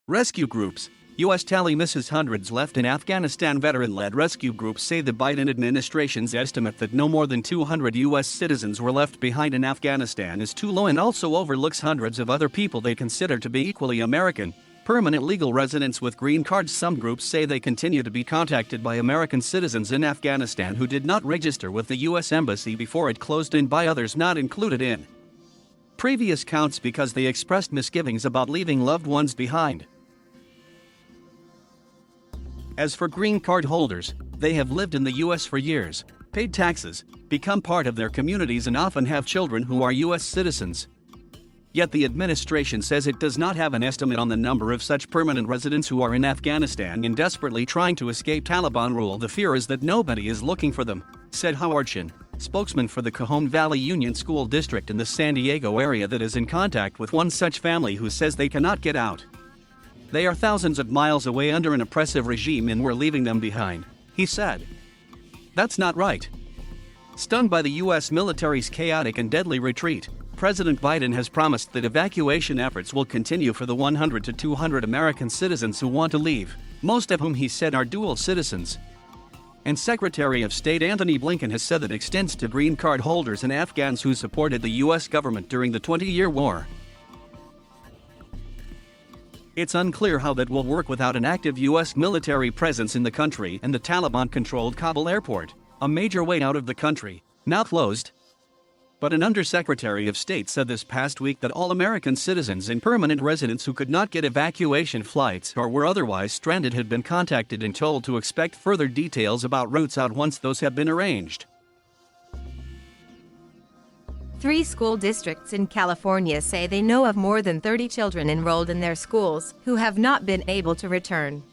Rescue groups. U.S. tally misses hundreds left in Afghanistan. Veteran-led rescue groups say the Biden administration's estimate that no more than 200 U.S. citizens were left behind in Afghanistan is too low and also overlooks hundreds of other people they consider to be equally American. Permanent legal residents with green cards. Some groups say they continue to be contacted by American citizens in Afghanistan who did not register with the U.S. Embassy before it closed, and by others not included in previous counts because they expressed misgivings about leaving loved ones behind. As for green card holders, they have lived in the U.S. for years, paid taxes, become part of their communities, and often have children who are U.S. citizens. Yet the administration says it does not have an estimate on the number of such permanent residents who are in Afghanistan and desperately trying to escape Taliban rule. The fear is that nobody is looking for them, said Howard Chin, spokesman for the Cajon Valley Union School District in the San Diego area that is in contact with one such family who says they cannot get out. They are thousands of miles away under an oppressive regime and we're leaving them behind, he said. That's not right. Stung by the U.S. military's chaotic and deadly retreat, President Biden has promised that evacuation efforts will continue for the 100 to 200 American citizens who want to leave, most of whom he said are dual citizens. And Secretary of State Antony Blinken has said that extends to green card holders and Afghans who supported the U.S. government during the 20-year war. It's unclear how that will work without an active U.S. military presence in the country and the Taliban-controlled Kabul airport, a major way out of the country, now closed. But an undersecretary of state said this past week that all American citizens and permanent residents who could not get evacuation flights or were otherwise stranded had been contacted and told to expect further details about routes out once those have been arranged. 3 school districts in California say they know of more than 30 children enrolled in their schools who have not been able to return.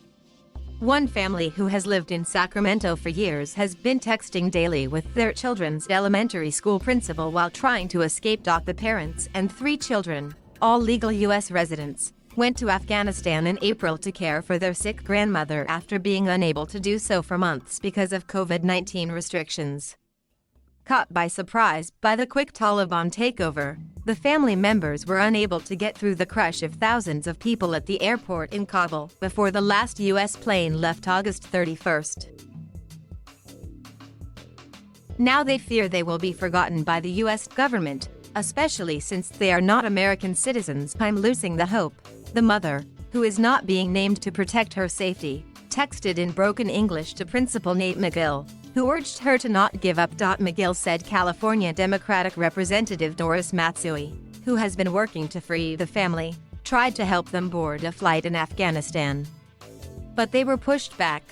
One family who has lived in Sacramento for years has been texting daily with their children's elementary school principal while trying to escape. The parents and 3 children, all legal U.S. residents, went to Afghanistan in April to care for their sick grandmother after being unable to do so for months because of COVID-19 restrictions. Caught by surprise by the quick Taliban takeover, the family members were unable to get through the crush of thousands of people at the airport in Kabul before the last U.S. plane left August 31st. Now they fear they will be forgotten by the U.S. government, especially since they are not American citizens. I'm losing the hope, the mother, who is not being named to protect her safety, texted in broken English to Principal Nate McGill, who urged her to not give up. McGill said California Democratic Representative Doris Matsui, who has been working to free the family, tried to help them board a flight in Afghanistan. But they were pushed back.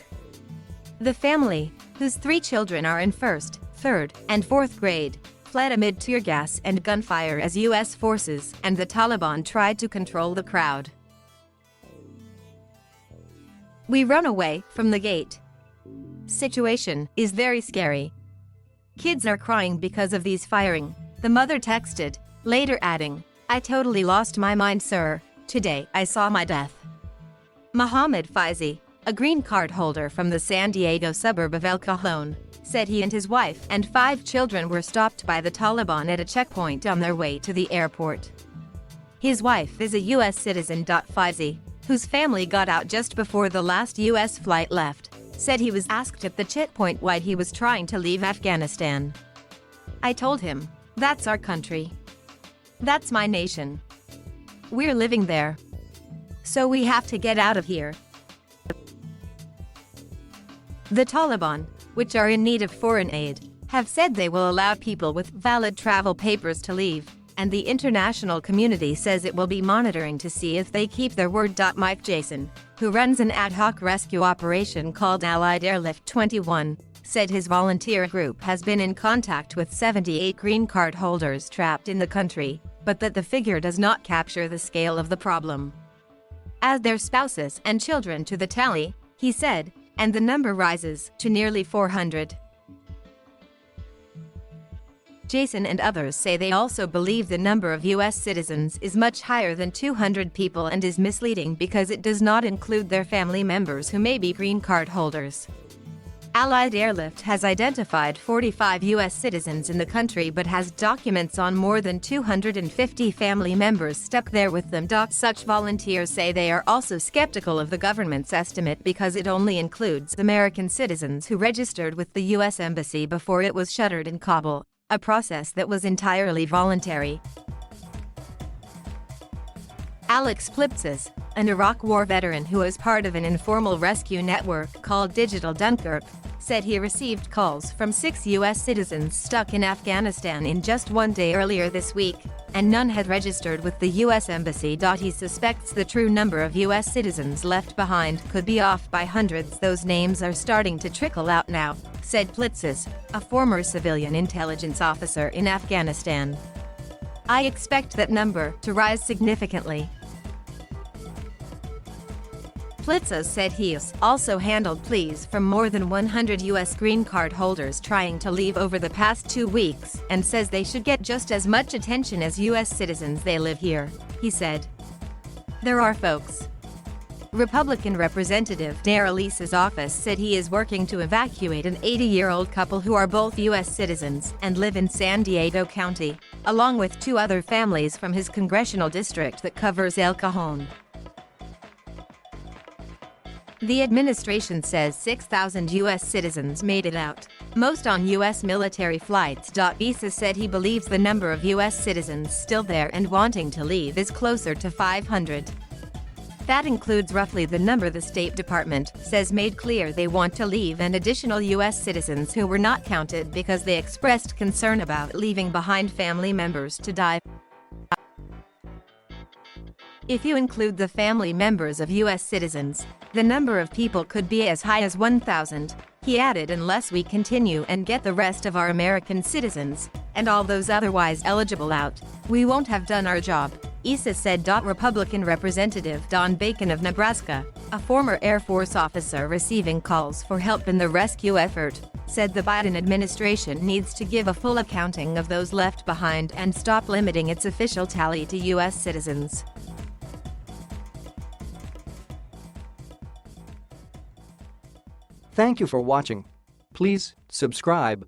The family, whose 3 children are in 1st, 3rd, and 4th grade, fled amid tear gas and gunfire as U.S. forces and the Taliban tried to control the crowd. We run away from the gate. Situation is very scary. Kids are crying because of these firing, the mother texted, later adding, I totally lost my mind, sir. Today I saw my death. Mohammed Faizi, a green card holder from the San Diego suburb of El Cajon, said he and his wife and 5 children were stopped by the Taliban at a checkpoint on their way to the airport. His wife is a U.S. citizen. Faizi, whose family got out just before the last U.S. flight left, said he was asked at the checkpoint why he was trying to leave Afghanistan. I told him, that's our country. That's my nation. We're living there. So we have to get out of here. The Taliban, which are in need of foreign aid, have said they will allow people with valid travel papers to leave, and the international community says it will be monitoring to see if they keep their word. Mike Jason, who runs an ad hoc rescue operation called Allied Airlift 21, said his volunteer group has been in contact with 78 green card holders trapped in the country, but that the figure does not capture the scale of the problem. Add their spouses and children to the tally, he said, and the number rises to nearly 400. Jason and others say they also believe the number of U.S. citizens is much higher than 200 people and is misleading because it does not include their family members who may be green card holders. Allied airlift has identified 45 U.S. citizens in the country but has documents on more than 250 family members stuck there with them. Such volunteers say they are also skeptical of the government's estimate because it only includes American citizens who registered with the U.S. Embassy before it was shuttered in Kabul, a process that was entirely voluntary. Alex Plitzes, an Iraq War veteran who is part of an informal rescue network called Digital Dunkirk, said he received calls from 6 U.S. citizens stuck in Afghanistan in just one day earlier this week, and none had registered with the U.S. Embassy. He suspects the true number of U.S. citizens left behind could be off by hundreds. Those names are starting to trickle out now, said Plitzes, a former civilian intelligence officer in Afghanistan. I expect that number to rise significantly. Plitzes said he's also handled pleas from more than 100 U.S. green card holders trying to leave over the past 2 weeks and says they should get just as much attention as U.S. citizens. They live here, he said. There are folks. Republican Representative Darrell East's office said he is working to evacuate an 80-year-old couple who are both U.S. citizens and live in San Diego County, along with 2 other families from his congressional district that covers El Cajon. The administration says 6,000 U.S. citizens made it out, most on U.S. military flights. Issa said he believes the number of U.S. citizens still there and wanting to leave is closer to 500. That includes roughly the number the State Department says made clear they want to leave, and additional U.S. citizens who were not counted because they expressed concern about leaving behind family members to die. If you include the family members of U.S. citizens, the number of people could be as high as 1,000, he added, unless we continue and get the rest of our American citizens, and all those otherwise eligible out, we won't have done our job, Issa said. Republican Representative Don Bacon of Nebraska, a former Air Force officer receiving calls for help in the rescue effort, said the Biden administration needs to give a full accounting of those left behind and stop limiting its official tally to U.S. citizens. Thank you for watching. Please subscribe